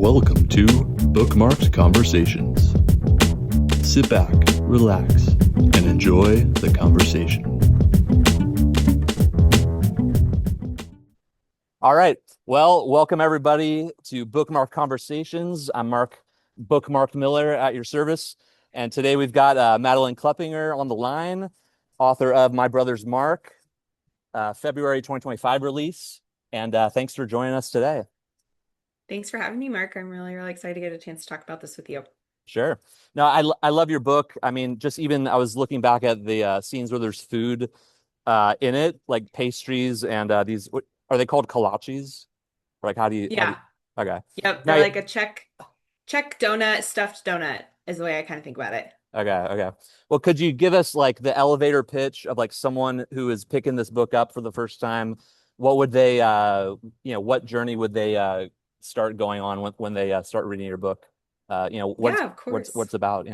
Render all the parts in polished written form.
Welcome to Bookmarked Conversations. Sit back, relax, and enjoy the conversation. All right. Well, welcome everybody to Bookmark Conversations. I'm Mark Bookmark Miller at your service. And today we've got Madeleine Kleppinger on the line, author of My Brother's Mark, February 2025 release. And thanks for joining us today. Thanks for having me, Mark. I'm really excited to get a chance to talk about this with you. Sure. No, I love your book. I mean, just even I was looking back at the scenes where there's food in it, like pastries and these, are they called kolaches? Like Yeah. Okay. Yep. They're Now, like a Czech donut, stuffed donut is the way I kind of think about it. okay. Well, could you give us like the elevator pitch of like someone who is picking this book up for the first time? What would they what journey would they start going on when they start reading your book? Yeah, of course. What's about,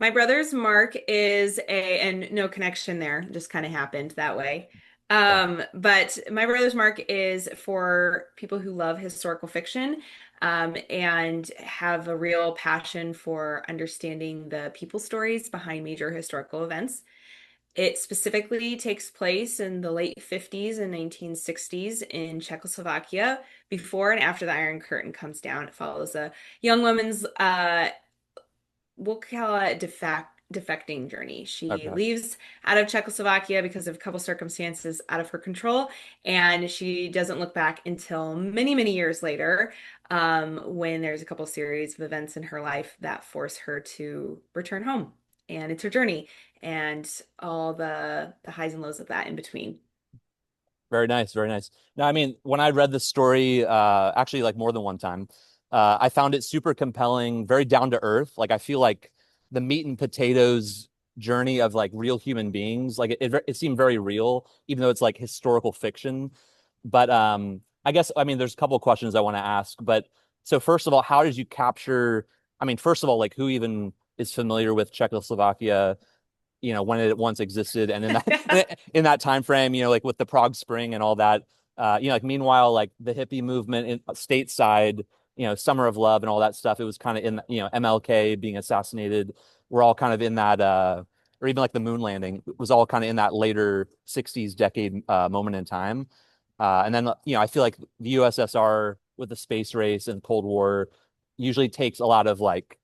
My brother's Mark is and no connection there, just kind of happened that way. Yeah. But My Brother's Mark is for people who love historical fiction, and have a real passion for understanding the people stories behind major historical events. It specifically takes place in the late 50s and 1960s in Czechoslovakia, before and after the Iron Curtain comes down. It follows a young woman's, we'll call it defecting journey. She Okay. leaves out of Czechoslovakia because of a couple circumstances out of her control, and she doesn't look back until many years later, when there's a couple series of events in her life that force her to return home. And it's her journey and all the highs and lows of that in between. Very nice, very nice. Now, I mean, when I read this story, actually like more than one time, I found it super compelling, very down to earth. Like I feel like the meat and potatoes journey of like real human beings, like it seemed very real, even though it's like historical fiction. But I guess I mean, there's a couple of questions I want to ask. But so first of all, how did you capture? I mean, first of all, like who even is familiar with Czechoslovakia? When it once existed, and in that in that time frame, like with the Prague Spring and all that, like meanwhile, like the hippie movement in stateside, Summer of Love and all that stuff, it was kind of in, MLK being assassinated. We're all kind of in that, or even like the moon landing was all kind of in that later 60s decade moment in time. And then, I feel like the USSR with the space race and Cold War usually takes a lot of like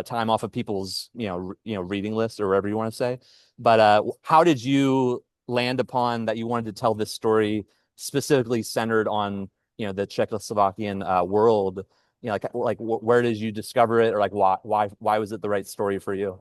time off of people's reading lists or whatever you want to say. But how did you land upon that you wanted to tell this story specifically centered on the Czechoslovakian world? Where did you discover it, or like why was it the right story for you?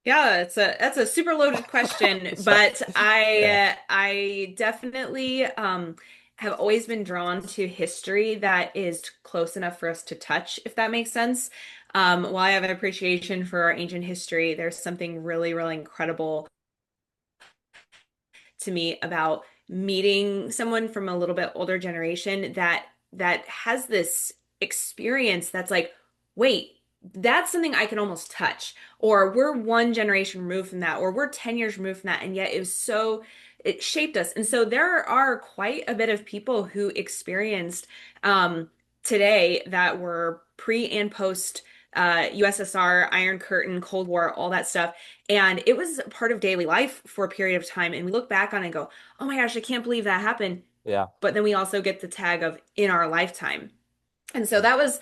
Yeah, that's a super loaded question, Sorry. but Yeah. I definitely have always been drawn to history that is close enough for us to touch, if that makes sense. While I have an appreciation for our ancient history, there's something really incredible to me about meeting someone from a little bit older generation that has this experience that's like, wait, that's something I can almost touch, or we're one generation removed from that, or we're 10 years removed from that, and yet it shaped us. And so there are quite a bit of people who experienced today that were pre and post USSR, Iron Curtain, Cold War, all that stuff. And it was part of daily life for a period of time. And we look back on it and go, oh my gosh, I can't believe that happened. Yeah. But then we also get the tag of in our lifetime. And so that was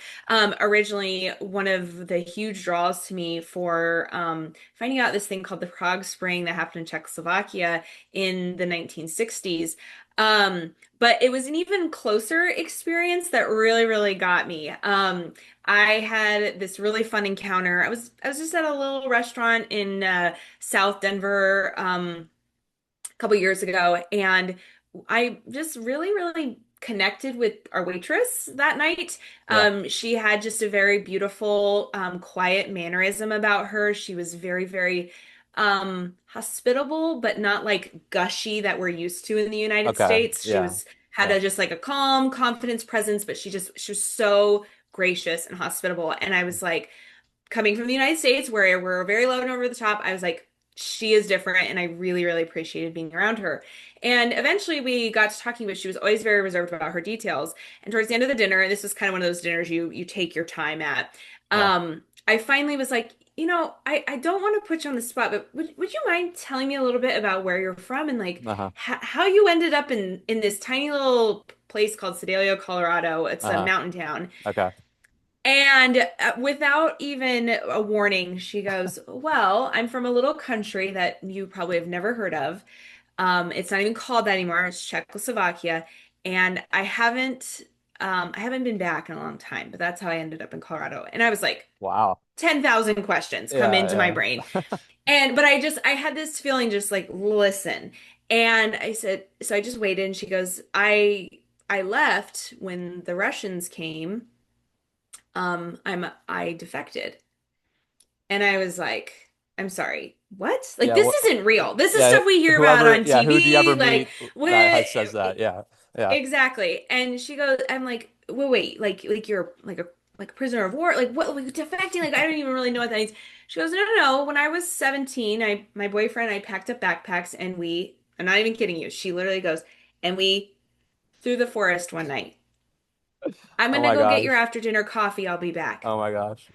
originally one of the huge draws to me for finding out this thing called the Prague Spring that happened in Czechoslovakia in the 1960s. But it was an even closer experience that really got me. I had this really fun encounter. I was just at a little restaurant in South Denver, a couple years ago, and I just really connected with our waitress that night. Yeah. She had just a very beautiful, quiet mannerism about her. She was very hospitable, but not like gushy that we're used to in the United Okay. States. She Yeah. was had Yeah. a just like a calm, confidence presence, but she was so gracious and hospitable. And I was like, coming from the United States where we're very low and over the top, I was like, she is different, and I really, really appreciated being around her. And eventually we got to talking, but she was always very reserved about her details. And towards the end of the dinner, this was kind of one of those dinners you take your time at. Yeah. I finally was like, I don't want to put you on the spot, but would you mind telling me a little bit about where you're from and like Uh-huh. how you ended up in this tiny little place called Sedalia, Colorado? It's a Uh-huh. mountain town. Okay. And without even a warning, she goes, "Well, I'm from a little country that you probably have never heard of. It's not even called that anymore. It's Czechoslovakia, and I haven't been back in a long time, but that's how I ended up in Colorado." And I was like, Wow. 10,000 questions come into my Yeah, brain. But I had this feeling just like, listen. And I said, so I just waited, and she goes, I left when the Russians came. I defected. And I was like, I'm sorry, what? Like, yeah. this isn't real. This is Yeah. stuff we hear about Whoever, on yeah, who do you TV. ever Like, meet that what? has says that? Yeah. Yeah. Exactly. And she goes, I'm like, wait, like you're like a prisoner of war, like what, like defecting? Like I don't even really know what that means. She goes, no. When I was 17, my boyfriend, I packed up backpacks, and I'm not even kidding you. She literally goes, and we through the forest one night. I'm Oh gonna my go get your gosh. after dinner coffee. I'll be back. Oh my gosh.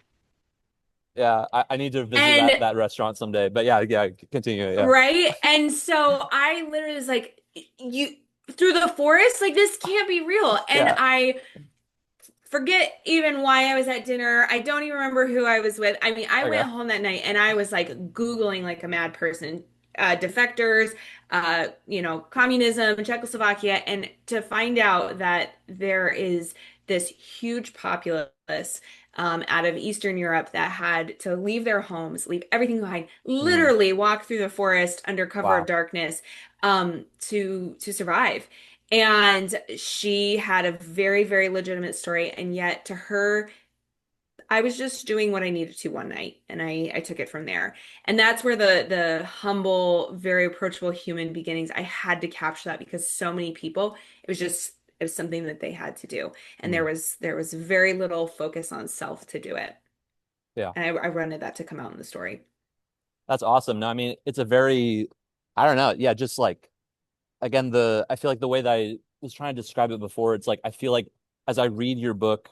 Yeah, I need to visit And that restaurant someday. But yeah, yeah, continue. Yeah. right. And so I literally was like, you through the forest? Like this can't be real. And Yeah. I forget even why I was at dinner. I don't even remember who I was with. I mean, I went Okay. home that night and I was like Googling like a mad person, defectors, communism, Czechoslovakia, and to find out that there is this huge populace out of Eastern Europe that had to leave their homes, leave everything behind, Hmm. literally walk through the forest under cover of Wow. darkness, to survive. And she had a very, very legitimate story. And yet, to her, I was just doing what I needed to one night, and I took it from there. And that's where the humble, very approachable human beginnings, I had to capture that because so many people, it was something that they had to do. And Hmm. there was very little focus on self to do it. Yeah. And I wanted that to come out in the story. That's awesome. No, I mean, it's a very, I don't know. Yeah, just like again, I feel like the way that I was trying to describe it before, it's like I feel like as I read your book,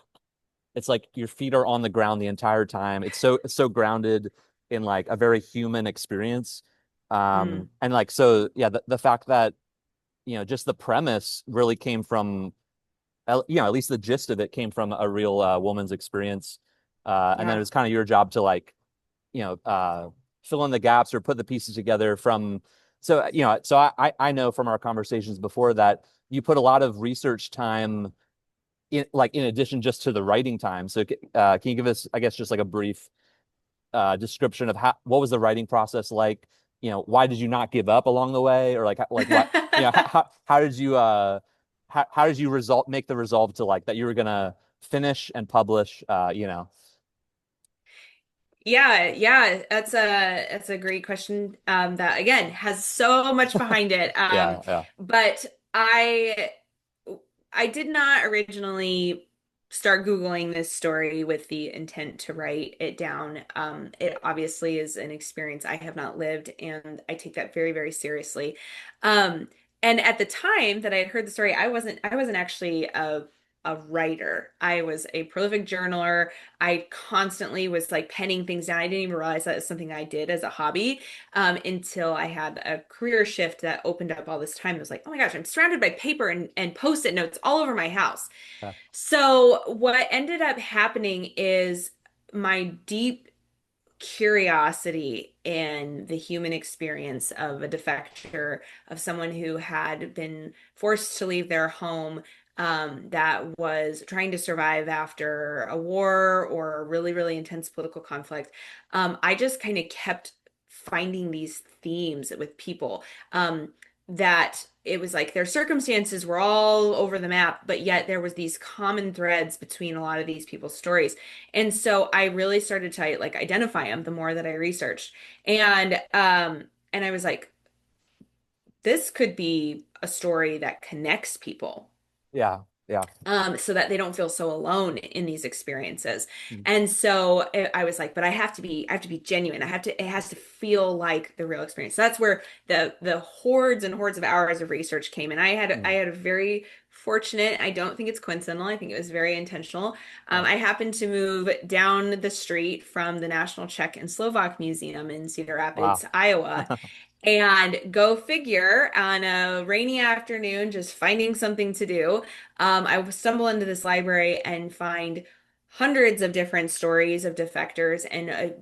it's like your feet are on the ground the entire time. It's so grounded in like a very human experience. Mm, And like so yeah, the fact that just the premise really came from at least the gist of it came from a real woman's experience. And then it yeah. was kind of your job to like, you know, uh fill in the gaps or put the pieces together from so I know from our conversations before that you put a lot of research time in addition just to the writing time. So can you give us, I guess, just like a brief description of what was the writing process like? Why did you not give up along the way, or like what how did you how did you make the resolve to like that you were gonna finish and publish? Yeah, that's a great question. That again has so much behind it. Yeah, yeah, But I did not originally start Googling this story with the intent to write it down. It obviously is an experience I have not lived, and I take that very, very seriously. Um, and at the time that I had heard the story, I wasn't actually a writer. I was a prolific journaler. I constantly was like penning things down. I didn't even realize that was something I did as a hobby until I had a career shift that opened up all this time. It was like, oh my gosh, I'm surrounded by paper and post-it notes all over my house. yeah, So what ended up happening is my deep curiosity in the human experience of a defector, of someone who had been forced to leave their home, that was trying to survive after a war or a really, really intense political conflict. I just kind of kept finding these themes with people. That it was like their circumstances were all over the map, but yet there was these common threads between a lot of these people's stories. And so I really started to like identify them the more that I researched. And I was like, this could be a story that connects people. yeah. Yeah. So that they don't feel so alone in these experiences. Mm. And so I was like, but I have to be genuine. It has to feel like the real experience. So that's where the hordes and hordes of hours of research came. And I Mm. had a very fortunate, I don't think it's coincidental. I think it was very intentional. Yeah. I happened to move down the street from the National Czech and Slovak Museum in Cedar Rapids, Wow. Iowa. And go figure, on a rainy afternoon, just finding something to do, I stumble into this library and find hundreds of different stories of defectors and a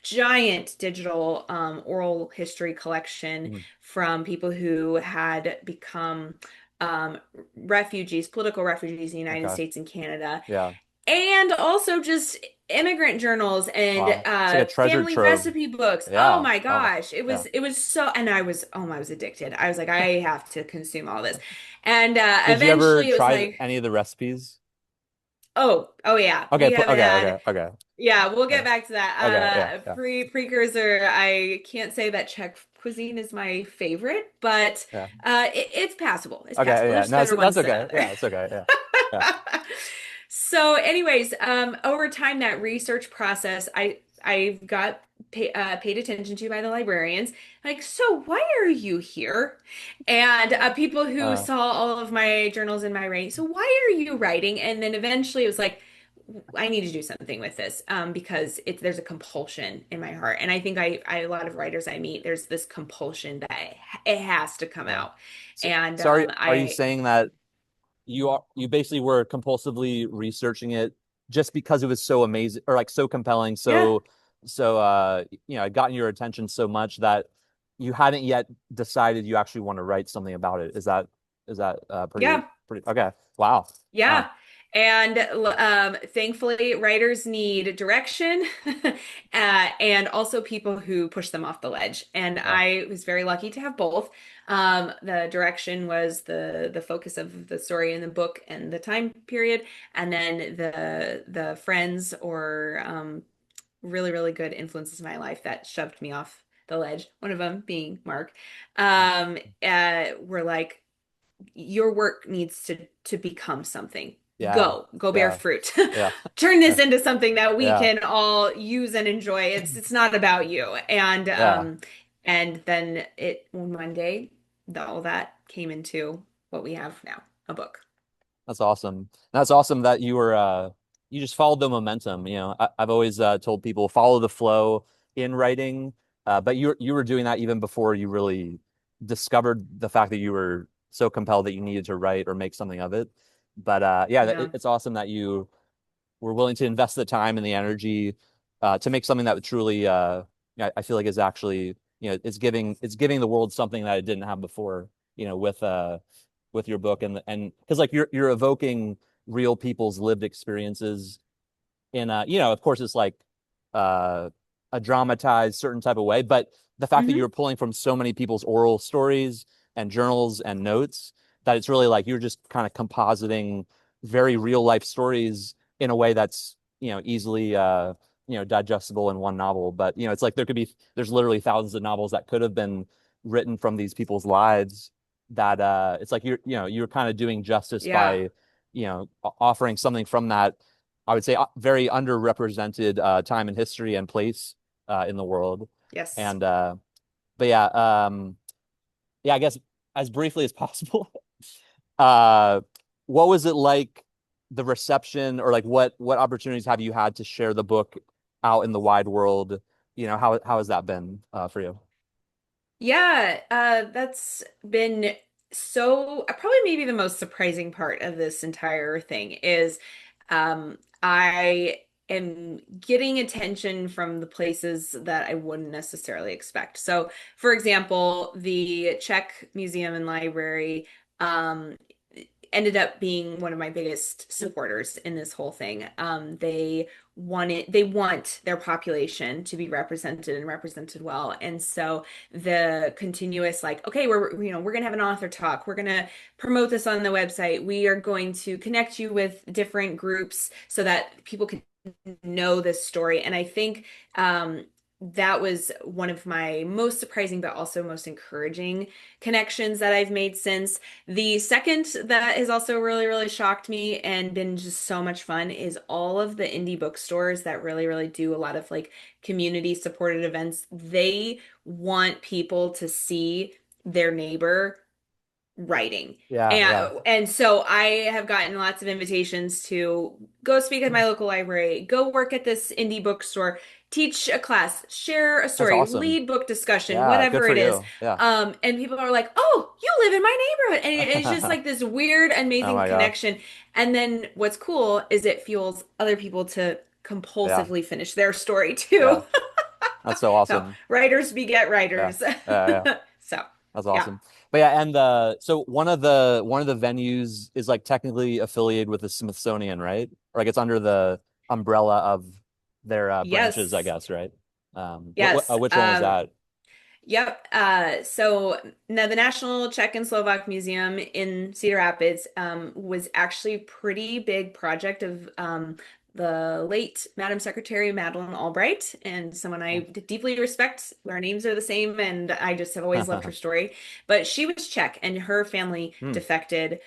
giant digital oral history collection Mm. from people who had become um, refugees, political refugees in the United Okay. States and Canada, Yeah. and also just immigrant journals and Wow. It's like a treasure family trove. recipe books. Oh Yeah. my Oh, gosh. yeah. It was so, and I was addicted. I was like, I have to consume all this. And Did you ever eventually it was try like, any of the recipes? oh yeah, Okay. we have Okay. had, Okay. Okay. yeah, we'll get Yeah. back to Okay. Yeah. that. Yeah. Precursor, I can't say that Czech cuisine is my favorite, but Yeah. it's passable. It's Okay. passable. Yeah. There's No, better that's ones than okay. others. Yeah. It's okay. Yeah. Yeah. So, anyways, over time, that research process, I got paid attention to by the librarians. Like, so why are you here? And people who Uh, saw all of my journals and my writing. So why are you writing? And then eventually, it was like, I need to do something with this, because there's a compulsion in my heart, and I think a lot of writers I meet, there's this compulsion that it has to come yeah. out, So, and are you saying that you basically were compulsively researching it just because it was so amazing or like so compelling, yeah, it gotten your attention so much that you hadn't yet decided you actually want to write something about it? Is that yeah. pretty okay? Wow. Wow. Yeah. And thankfully, writers need direction and also people who push them off the ledge. And Yeah. I was very lucky to have both. The direction was the focus of the story in the book and the time period, and then the friends or really, really good influences in my life that shoved me off the ledge. One of them being Mark. Were like, your work needs to become something. Yeah. Go bear Yeah. fruit. Yeah. Turn Yeah. this into something that we Yeah. can all use and enjoy. It's not about you. Yeah. And then it one day all that came into what we have now, a book. That's awesome. That's awesome that you just followed the momentum. I've always told people follow the flow in writing, but you were doing that even before you really discovered the fact that you were so compelled that you needed to write or make something of it. But yeah, Yeah. it's awesome that you were willing to invest the time and the energy to make something that would truly I feel like is actually it's giving the world something that it didn't have before, with your book and because like you're evoking real people's lived experiences in of course it's like uh a dramatized certain type of way, but the fact that Hmm. you're pulling from so many people's oral stories and journals and notes that it's really like you're just kind of compositing very real life stories in a way that's easily digestible in one novel. But it's like there's literally thousands of novels that could have been written from these people's lives that it's like you're kind of doing justice Yeah. by offering something from that, I would say, very underrepresented time and history and place in the world. Yes. And but yeah, I guess as briefly as possible, uh, what was it like, the reception, or like what opportunities have you had to share the book out in the wide world? How has that been for you? Yeah, that's been so probably maybe the most surprising part of this entire thing is I am getting attention from the places that I wouldn't necessarily expect. So, for example, the Czech Museum and Library um, ended up being one of my biggest supporters in this whole thing. They want their population to be represented and represented well. And so the continuous like, okay, we're gonna have an author talk, we're gonna promote this on the website, we are going to connect you with different groups so that people can know this story. And I think that was one of my most surprising, but also most encouraging connections that I've made since. The second that has also really, really shocked me and been just so much fun is all of the indie bookstores that really, really do a lot of like community supported events. They want people to see their neighbor writing. Yeah, yeah. And so I have gotten lots of invitations to go speak at my local library, go work at this indie bookstore, teach a class, share a That's story, awesome. lead book discussion, Yeah, good whatever for it is. you. Yeah. And people are like, "Oh, you live in my neighborhood." And it's just like this weird, Oh amazing my gosh. connection. And then what's cool is it fuels other people to Yeah, compulsively finish their story yeah. too. That's so So awesome. writers beget Yeah. writers. Yeah. So That's yeah. awesome. But yeah, and so one of the venues is like technically affiliated with the Smithsonian, right? Or like it's under the umbrella of their branches, I Yes. guess, right? Yes. Which one was that? Yep. So now the National Czech and Slovak Museum in Cedar Rapids was actually a pretty big project of the late Madam Secretary Madeleine Albright, and someone I deeply respect. Our names are the same, and I just have always loved her story. But she was Czech, and her family Hmm. defected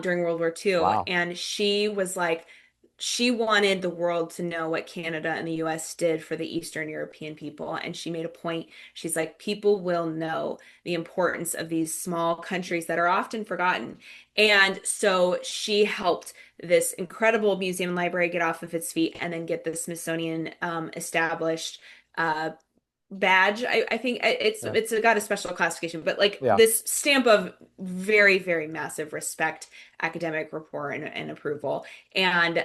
during World War II, Wow. and she was like, she wanted the world to know what Canada and the US did for the Eastern European people. And she made a point. She's like, people will know the importance of these small countries that are often forgotten. And so she helped this incredible museum and library get off of its feet and then get the Smithsonian established. Badge. I think Yeah. it's got a special classification, but like Yeah. this stamp of very, very massive respect, academic rapport, and approval. And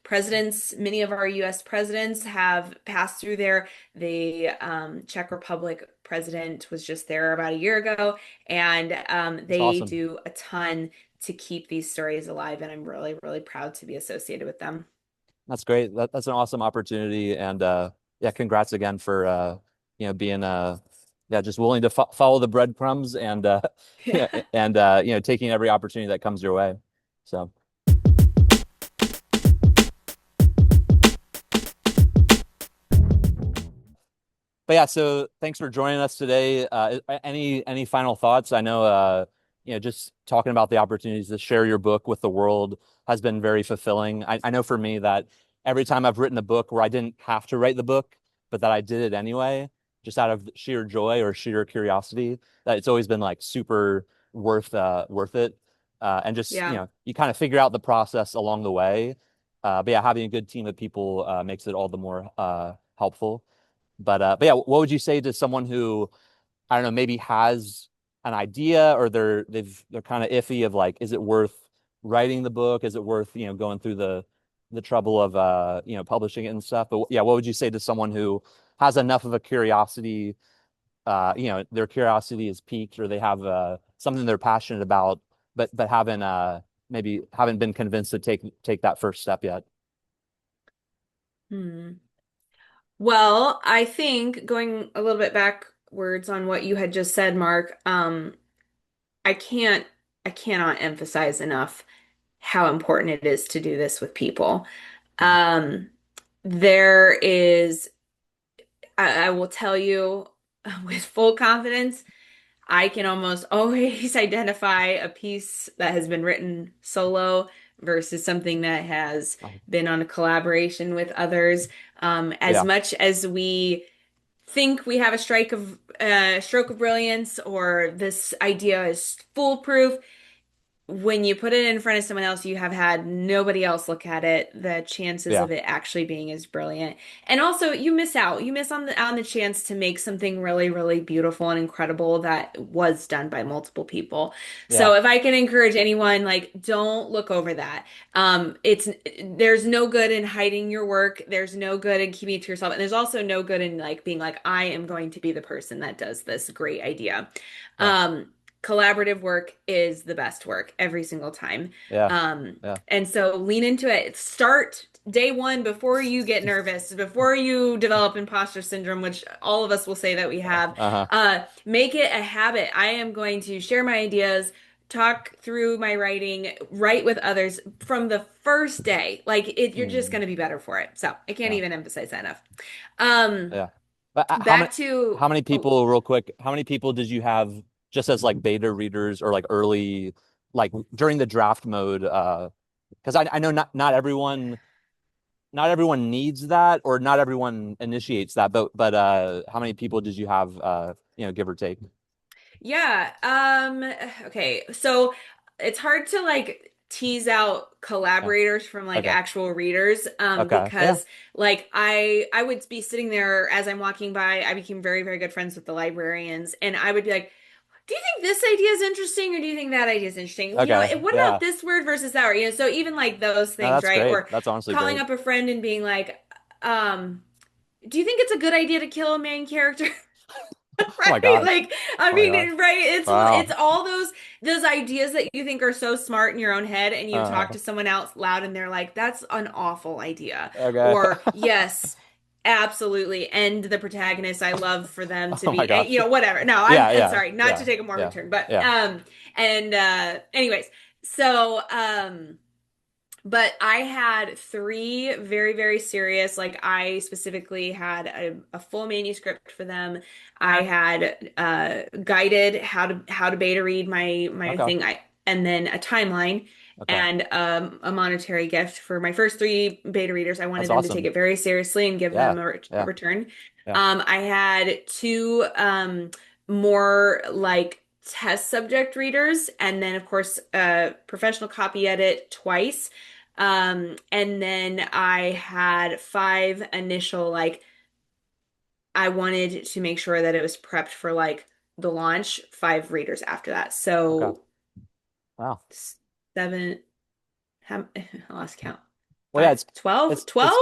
presidents, many of our U.S. presidents have passed through there. The Czech Republic president was just there about a year ago, and That's they awesome. do a ton to keep these stories alive, and I'm really, really proud to be associated with them. That's great. That's an awesome opportunity. And yeah, congrats again for being yeah, just willing to fo follow the breadcrumbs and yeah, and taking every opportunity that comes your way. So, but yeah, so thanks for joining us today. Any final thoughts? I know just talking about the opportunities to share your book with the world has been very fulfilling. I know for me that every time I've written a book where I didn't have to write the book, but that I did it anyway, just out of sheer joy or sheer curiosity, that it's always been like super worth it. And just, Yeah. you kind of figure out the process along the way. But yeah, having a good team of people makes it all the more helpful. But yeah, what would you say to someone who, I don't know, maybe has an idea or they're kind of iffy of like, is it worth writing the book? Is it worth, going through the trouble of publishing it and stuff? But yeah, what would you say to someone who has enough of a curiosity, their curiosity is piqued or they have something they're passionate about, but haven't maybe haven't been convinced to take that first step yet? Hmm. Well, I think going a little bit backwards on what you had just said, Mark, I can't, I cannot emphasize enough how important it is to do this with people. Mhm. Um, there is, I will tell you with full confidence, I can almost always identify a piece that has been written solo versus something that has been on a collaboration with others. As Yeah, much as we think we have a stroke of brilliance or this idea is foolproof, when you put it in front of someone else, you have had nobody else look at it, the chances yeah, of it actually being as brilliant. And also you miss out. You miss on the chance to make something really, really beautiful and incredible that was done by multiple people. yeah, So if I can encourage anyone, like don't look over that. It's there's no good in hiding your work. There's no good in keeping it to yourself. And there's also no good in like being like, I am going to be the person that does this great idea. yeah, Um, Collaborative work is the best work every single time. yeah, Um, yeah. and so lean into it. Start day one before you get nervous, before you develop imposter syndrome, which all of us will say that we have. Uh-huh. Make it a habit. I am going to share my ideas, talk through my writing, write with others from the first day. Like you're just Mm, going to be better for it. So I can't yeah, even emphasize that enough. Um, yeah. But Back to, how many oh, people, real quick, how many people did you have just as like beta readers or like early, like during the draft mode? Because I know not everyone needs that, or not everyone initiates that, but how many people did you have, give or take? yeah. Okay. So it's hard to like tease out Yeah. collaborators from like Okay. actual readers, Okay. Yeah. because like I would be sitting there as I'm walking by. I became very, very good friends with the librarians, and I would be like, do you think this idea is interesting, or do you think that idea is interesting? Okay. What about Yeah. this word versus that word? So even like those No, things, that's right? great. Or That's honestly calling great. up a friend and being like, um, do you think it's a good idea to kill a main character? Oh my Right? gosh. Like, I Oh my mean, gosh. right? Wow. It's all those ideas that you think are so smart in your own head, and you talk Uh, to someone else loud, and they're like, "That's an awful idea," okay. or "Yes, absolutely." And the protagonist, I love for them to Oh my be, and, gosh. whatever. No, Yeah. I'm Yeah. sorry, not to Yeah. take a morbid Yeah. turn, but Yeah. and anyways, so but I had three very, very serious, like I specifically had a full manuscript for them. I had guided how to beta read my Okay. thing, and then a timeline Okay. and a monetary gift for my first three beta readers. I wanted That's them to take awesome. it very seriously and give Yeah. them a Yeah. return. Yeah. I had two more like test subject readers, and then of course professional copy edit twice. And then I had five initial, like, I wanted to make sure that it was prepped for like the launch, five readers after that. Okay. So Wow. seven, I lost count. Well, yeah, Five, 12, it's 12?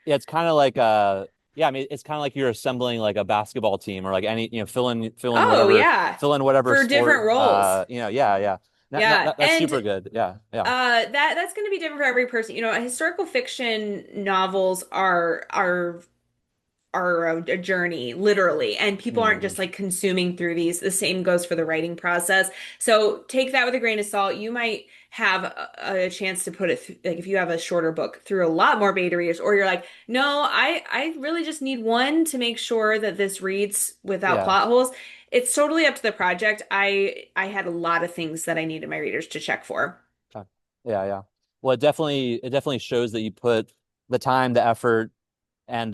yeah, it's kind of like yeah, I mean, it's kind of like you're assembling like a basketball team, or like any, Oh, yeah. fill in whatever For different sport, roles. Yeah, yeah. Yeah. That's And super good. Yeah. Yeah. that's going to be different for every person. Historical fiction novels are a journey, literally, and people aren't Hmm. just like consuming through these. The same goes for the writing process. So take that with a grain of salt. You might have a chance to put it like if you have a shorter book through a lot more beta readers, or you're like, no, I really just need one to make sure that this reads without Yeah. plot holes. It's totally up to the project. I had a lot of things that I needed my readers to check for. Okay. Yeah, yeah. Well, it definitely shows that you put the time, the effort, and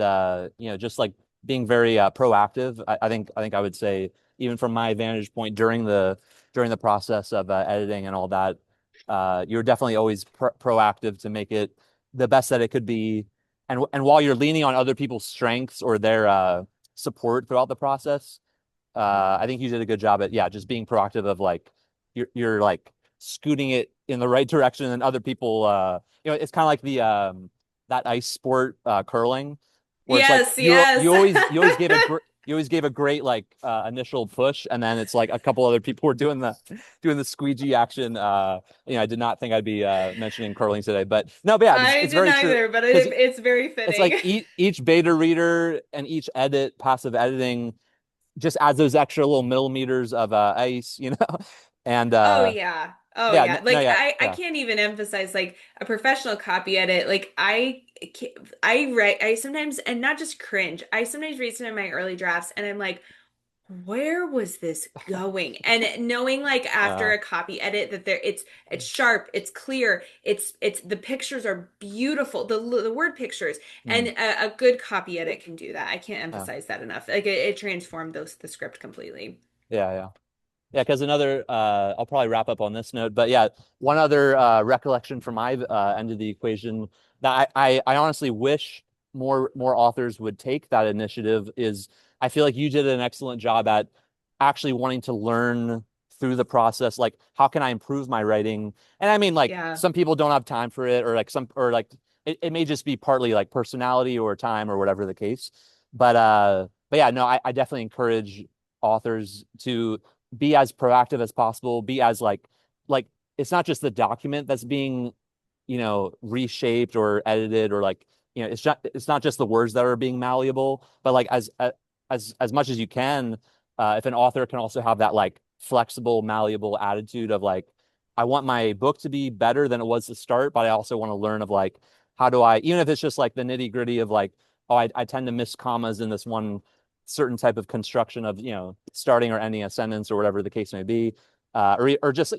just like being very proactive. I think I would say, even from my vantage point during the process of editing and all that, you're definitely always proactive to make it the best that it could be. And while you're leaning on other people's strengths or their support throughout the process, I think you did a good job at, yeah, just being proactive of like you're like scooting it in the right direction, and other people, it's kind of like the that ice sport, curling, where it's like Yes, yes. you always gave a great like initial push, and then it's like a couple other people were doing the squeegee action. I did not think I'd be mentioning curling today, but no, but yeah, I it's didn't very true, either, but because it's very it's fitting. like each beta reader and each passive editing just adds those extra little millimeters of ice, and Oh yeah. Oh yeah, yeah. no, Like yeah, I yeah, can't even emphasize like a professional copy edit. Like I write, I sometimes, and not just cringe. I sometimes read some of my early drafts and I'm like, where was this going? And knowing like after uh, a copy edit that it's sharp, it's clear, it's the pictures are beautiful, the word pictures, and mm, a good copy edit can do that. I can't uh, emphasize that enough. Like it transformed the script completely. yeah, yeah. Yeah, because another, I'll probably wrap up on this note, but yeah, one other recollection from my end of the equation that I honestly wish more authors would take that initiative is, I feel like you did an excellent job at actually wanting to learn through the process, like how can I improve my writing? And I mean, like, Yeah. some people don't have time for it, or like it may just be partly like personality or time or whatever the case. But yeah, no, I definitely encourage authors to be as proactive as possible, be as like it's not just the document that's being, reshaped or edited, or like, it's not just the words that are being malleable, but like as much as you can, if an author can also have that like flexible, malleable attitude of like, I want my book to be better than it was to start, but I also want to learn of like, how do I, even if it's just like the nitty gritty of like, oh, I tend to miss commas in this one certain type of construction of, starting or ending a sentence or whatever the case may be. Or just,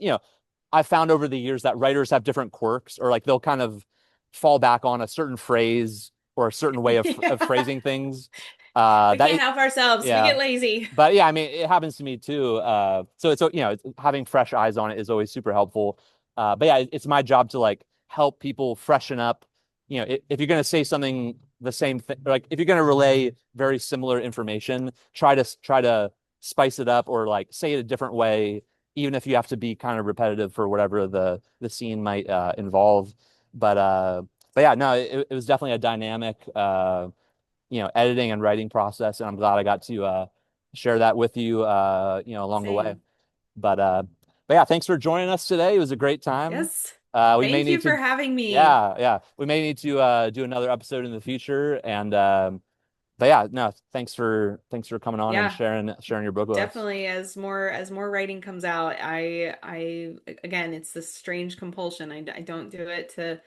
I found over the years that writers have different quirks, or like they'll kind of fall back on a certain phrase or a certain way of phrasing things. We can't help ourselves. Yeah. We get lazy. But yeah, I mean, it happens to me too. So it's, having fresh eyes on it is always super helpful. But yeah, it's my job to like help people freshen up. If you're going to say something the same thing, like if you're going to relay very similar information, try to spice it up, or like say it a different way, even if you have to be kind of repetitive for whatever the scene might involve. But yeah, no, it was definitely a dynamic editing and writing process, and I'm glad I got to share that with you along the way. But yeah, thanks for joining us today. It was a great time. Yes. Thank you for having me. Yeah. We may need to do another episode in the future. And but yeah, no, thanks for coming on and sharing your book with us. Definitely, as more writing comes out, I again, it's this strange compulsion. I don't do it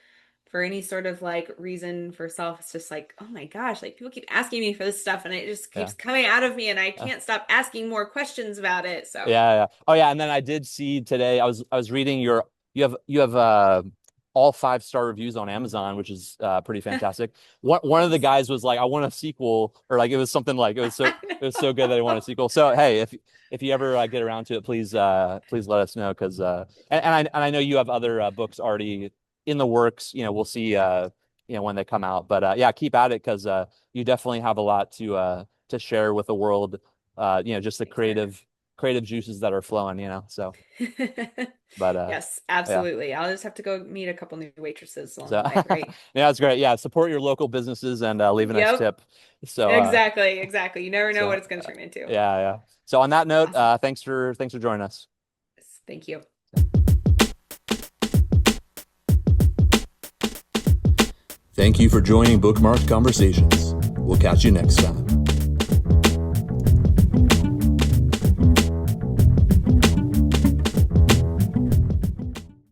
for any sort of like reason for self. It's just like, oh my gosh, like people keep asking me for this stuff, and it just keeps coming out of me, and I can't stop asking more questions about it. So yeah. Oh yeah, and then I did see today, I was reading you have all 5-star reviews on Amazon, which is pretty fantastic. One of the guys was like, I want a sequel, or like it was something like it was so good that I want a sequel. So hey, if you ever get around to it, please let us know, because and I know you have other books already in the works. We'll see when they come out. But yeah, keep at it, because you definitely have a lot to share with the world. Just the creative juices that are flowing. So. But yes, absolutely. Yeah. I'll just have to go meet a couple new waitresses along the way, right? Yeah, that's great. Yeah, support your local businesses and leave a nice tip. So exactly. You never know what it's going to turn into. Yeah. So on that note, awesome. Thanks for joining us. Thank you. Thank you for joining Bookmarked Conversations. We'll catch you next time.